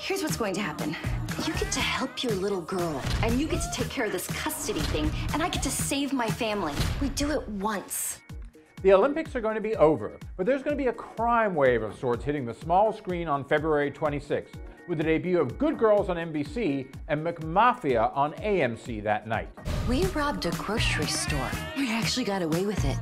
Here's what's going to happen. You get to help your little girl, and you get to take care of this custody thing, and I get to save my family. We do it once. The Olympics are going to be over, but there's going to be a crime wave of sorts hitting the small screen on February 26th, with the debut of Good Girls on NBC and McMafia on AMC that night. We robbed a grocery store. We actually got away with it.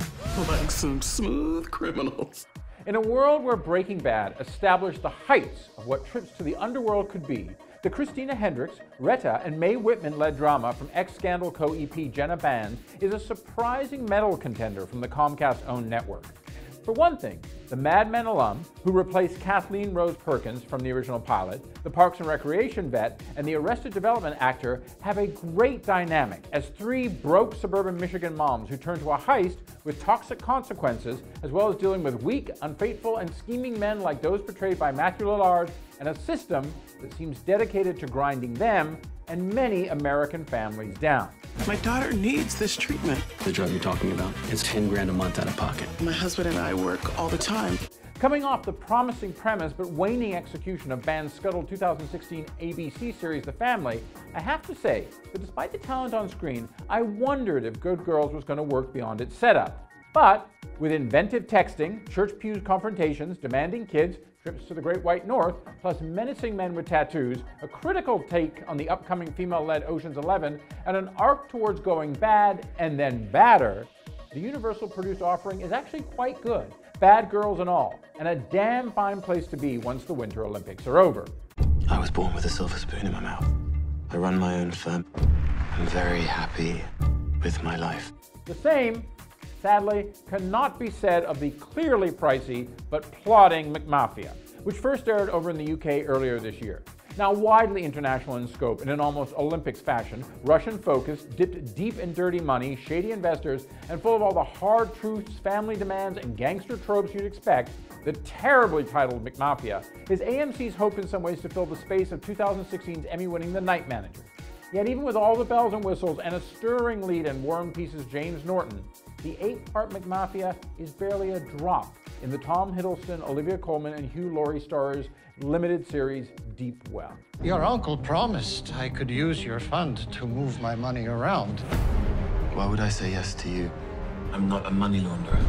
Like some smooth criminals. In a world where Breaking Bad established the heights of what trips to the underworld could be, the Christina Hendricks, Retta, and Mae Whitman-led drama from ex-Scandal co-EP Jenna Band is a surprising medal contender from the Comcast-owned network. For one thing, the Mad Men alum, who replaced Kathleen Rose Perkins from the original pilot, the Parks and Recreation vet, and the Arrested Development actor have a great dynamic as three broke suburban Michigan moms who turn to a heist with toxic consequences, as well as dealing with weak, unfaithful, and scheming men like those portrayed by Matthew Lillard, and a system that seems dedicated to grinding them and many American families down. My daughter needs this treatment. The drug you're talking about, it's 10 grand a month out of pocket. My husband and I work all the time. Coming off the promising premise but waning execution of Band's scuttled 2016 ABC series The Family, I have to say that despite the talent on screen, I wondered if Good Girls was going to work beyond its setup. But with inventive texting, church pews confrontations, demanding kids, trips to the Great White North, plus menacing men with tattoos, a critical take on the upcoming female-led Ocean's 11, and an arc towards going bad and then badder, the Universal-produced offering is actually quite good, bad girls and all, and a damn fine place to be once the Winter Olympics are over. I was born with a silver spoon in my mouth. I run my own firm. I'm very happy with my life. The same, sadly, cannot be said of the clearly pricey but plodding McMafia, which first aired over in the UK earlier this year. Now widely international in scope in an almost Olympics fashion, Russian-focused, dipped deep in dirty money, shady investors, and full of all the hard truths, family demands, and gangster tropes you'd expect, the terribly titled McMafia is AMC's hope in some ways to fill the space of 2016's Emmy-winning The Night Manager. Yet even with all the bells and whistles and a stirring lead in War and Peace's James Norton, the 8-part McMafia is barely a drop in the Tom Hiddleston, Olivia Colman, and Hugh Laurie stars limited series Deep Well. Your uncle promised I could use your fund to move my money around. Why would I say yes to you? I'm not a money launderer.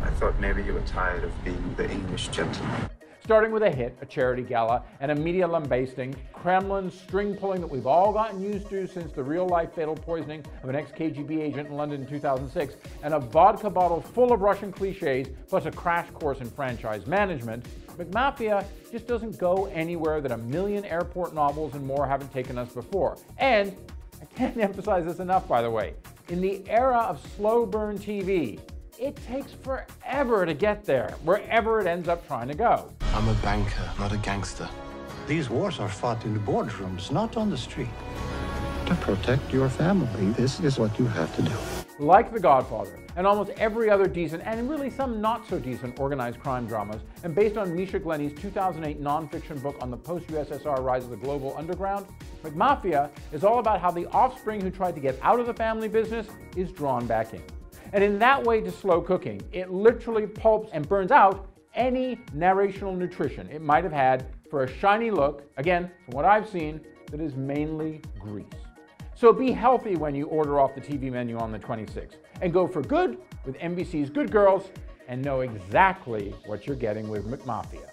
I thought maybe you were tired of being the English gentleman. Starting with a hit, a charity gala, and a media lambasting, Kremlin string pulling that we've all gotten used to since the real-life fatal poisoning of an ex-KGB agent in London in 2006, and a vodka bottle full of Russian cliches, plus a crash course in franchise management, McMafia just doesn't go anywhere that a million airport novels and more haven't taken us before. And, I can't emphasize this enough, by the way, in the era of slow burn TV, it takes forever to get there, wherever it ends up trying to go. I'm a banker, not a gangster. These wars are fought in the boardrooms, not on the street. To protect your family, this is what you have to do. Like The Godfather, and almost every other decent, and really some not-so-decent organized crime dramas, and based on Misha Glenny's 2008 nonfiction book on the post-USSR rise of the global underground, McMafia is all about how the offspring who tried to get out of the family business is drawn back in. And in that way to slow cooking, it literally pulps and burns out any narrational nutrition it might have had for a shiny look, again, from what I've seen, that is mainly grease. So be healthy when you order off the TV menu on the 26th, and go for good with NBC's Good Girls, and know exactly what you're getting with McMafia.